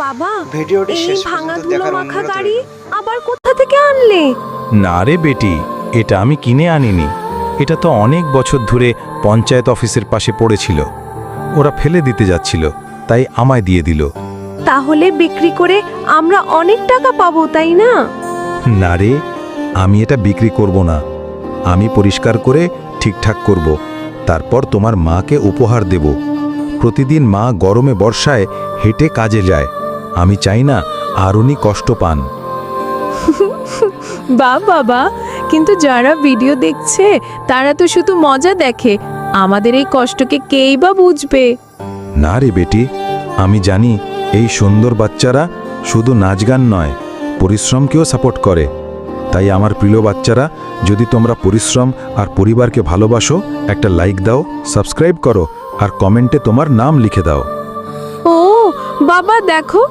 বাবা, ভিডিওটি এই শেষ ভাঙা পর্যন্ত ধুলো দেখার মাখা অনুরোধ গাড়ি রইল। আবার কোথা থেকে আনলে? না রে বেটি, এটা আমি কিনে আনিনি। এটা তো অনেক বছর ধরে পঞ্চায়েত অফিসের পাশে পড়েছিল। ওরা ফেলে দিতে যাচ্ছিল, তাই আমায় দিয়ে দিল। তাহলে বিক্রি করে আমরা অনেক টাকা পাবো, তাই না? না রে, আমি এটা বিক্রি করব না। আমি পরিষ্কার করে ঠিকঠাক করব, তারপর তোমার মাকে উপহার দেব। প্রতিদিন মা গরমে বর্ষায় হেঁটে কাজে যায়। আমি চাই না আর উনি কষ্ট পান। বাবা, কিন্তু যারা ভিডিও দেখছে তারা তো শুধু মজা দেখে। আমাদের এই কষ্টকে কেই বা বুঝবে? না রে বেটি, আমি জানি এই সুন্দর বাচ্চারা শুধু নাচ গান নয়, পরিশ্রমকেও সাপোর্ট করে। তাই আমার প্রিয় বাচ্চারা, যদি তোমরা পরিশ্রম আর পরিবারকে ভালোবাসো, একটা লাইক দাও, সাবস্ক্রাইব করো আর কমেন্টে তোমার নাম লিখে দাও। ও বাবা, দেখো